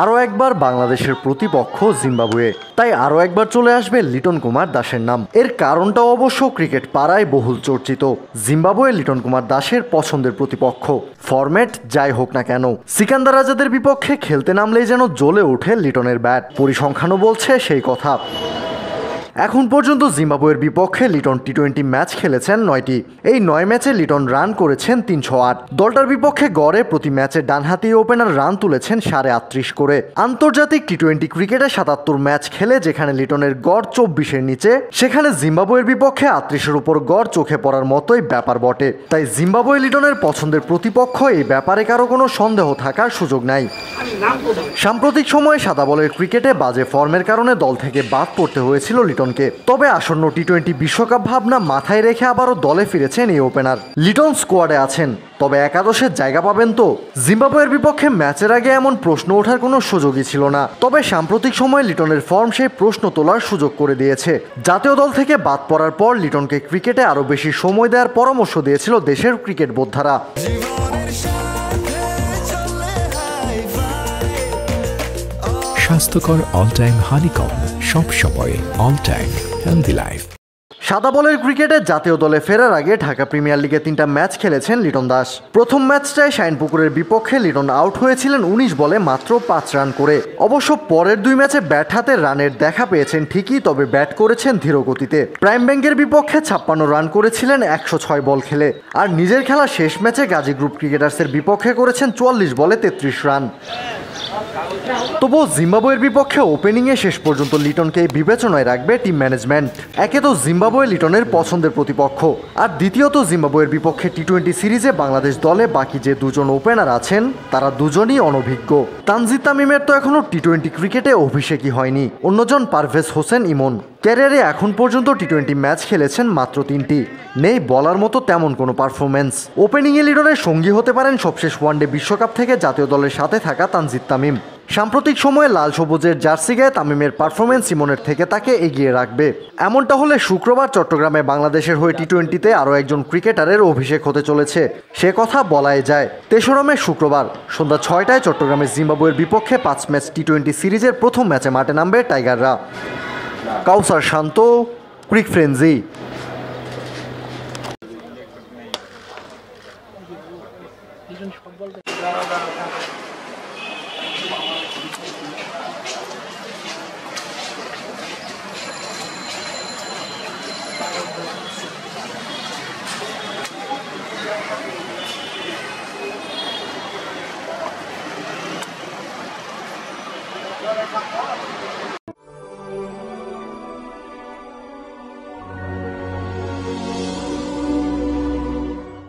আরও একবার বাংলাদেশের প্রতিপক্ষ জিম্বাবুয়ে, তাই আরও একবার চলে আসবে লিটন কুমার দাসের নাম। এর কারণটাও অবশ্য ক্রিকেট পাড়ায় বহুল চর্চিত। জিম্বাবুয়ে লিটন কুমার দাসের পছন্দের প্রতিপক্ষ, ফরম্যাট যাই হোক না কেন। সিকান্দার আজাদের বিপক্ষে খেলতে নামলেই যেন জ্বলে ওঠে লিটনের ব্যাট, পরিসংখ্যানও বলছে সেই কথা। এখন পর্যন্ত জিম্বাবুয়ের বিপক্ষে লিটন টি-20 ম্যাচ খেলেছেন 9টি। এই 9 ম্যাচে লিটন রান করেছেন 308। দলটার বিপক্ষে গড়ে প্রতি ম্যাচে ডানহাতি ওপেনার রান তুলেছেন 38.5 করে। আন্তর্জাতিক টি-20 ক্রিকেটে 77 ম্যাচ খেলে যেখানে লিটনের গড় 24-এর নিচে, সেখানে জিম্বাবুয়ের বিপক্ষে 38-এর উপর গড় চোখে পড়ার মতোই ব্যাপার বটে। তাই জিম্বাবুয়ে লিটনের পছন্দের প্রতিপক্ষ, এই ব্যাপারে কারো কোনো সন্দেহ থাকার সুযোগ নাই। সাম্প্রতিক সময়ে সাদা বলের ক্রিকেটে বাজে ফর্মের কারণে দল থেকে বাদ পড়তে হয়েছিল লিটনকে। তবে আসন্ন টি-20 বিশ্বকাপ ভাবনা মাথায় রেখে আবারও দলে ফিরেছেন এই ওপেনার। লিটন স্কোয়াডে আছেন, তবে একাদশের জায়গা পাবেন তো? জিম্বাবুয়ের বিপক্ষে ম্যাচের আগে এমন প্রশ্ন ওঠার কোনো সুযোগই ছিল না। তবে সাম্প্রতিক সময়ে লিটনের ফর্ম সেই প্রশ্ন তোলার সুযোগ করে দিয়েছে। জাতীয় দল থেকে বাদ পড়ার পর লিটনকে ক্রিকেটে আরও বেশি সময় দেওয়ার পরামর্শ দিয়েছিল দেশের ক্রিকেট বোদ্ধারা। স্বাস্থ্যকর অল টাইম হানিকম, সব সময় অল টাইম হেলদি লাইফ। সাদা বলের ক্রিকেটে জাতীয় দলে ফেরার আগে ঢাকা প্রিমিয়ার লিগে 3টা ম্যাচ খেলেছেন লিটন দাস। প্রথম ম্যাচটায় শাইনপুকুরের বিপক্ষে লিটন আউট হয়েছিলেন 19 বলে মাত্র 5 রান করে। অবশ্য পরের 2 ম্যাচে ব্যাট হাতে রানের দেখা পেয়েছেন ঠিকই, তবে ব্যাট করেছেন ধীর গতিতে। প্রাইম ব্যাংকের বিপক্ষে 56 রান করেছিলেন 106 বল খেলে। আর নিজের খেলা শেষ ম্যাচে গাজী গ্রুপ ক্রিকেটার্সের বিপক্ষে করেছেন 44 বলে 33 রান। তবুও জিম্বাবুয়ের বিপক্ষে ওপেনিংয়ে শেষ পর্যন্ত লিটনকে বিবেচনায় রাখবে টিম ম্যানেজমেন্ট। একে তো জিম্বাবুয়ে লিটনের পছন্দের প্রতিপক্ষ, আর দ্বিতীয়ত জিম্বাবুয়ের বিপক্ষে টি-20 সিরিজে বাংলাদেশ দলে বাকি যে দুজন ওপেনার আছেন তারা দুজনই অনভিজ্ঞ। তানজিদ তামিমের তো এখনও টি-20 ক্রিকেটে অভিষেকই হয়নি। অন্যজন পারভেজ হোসেন ইমন। ক্যারিয়ারে এখন পর্যন্ত টি-20 ম্যাচ খেলেছেন মাত্র 3টি। নেই বলার মতো তেমন কোনো পারফরমেন্স। ওপেনিংয়ে লিটনের সঙ্গী হতে পারেন সবশেষ ওয়ানডে বিশ্বকাপ থেকে জাতীয় দলের সাথে থাকা তানজিদ তামিম। সাম্প্রতিক সময়ে লাল সবুজের জার্সি গায়ে তামিমের পারফরমেন্স ইমনের থেকে তাকে এগিয়ে রাখবে। এমনটা হলে শুক্রবার চট্টগ্রামে বাংলাদেশের হয়ে টি-20তে আরও একজন ক্রিকেটারের অভিষেক হতে চলেছে, সে কথা বলাই যায়। 3রা মে শুক্রবার সন্ধ্যা 6টায় চট্টগ্রামে জিম্বাবুয়ের বিপক্ষে 5 ম্যাচ টি-20 সিরিজের প্রথম ম্যাচে মাঠে নামবে টাইগাররা। কাউসার শান্ত, ক্রিক ফ্রেন্জি।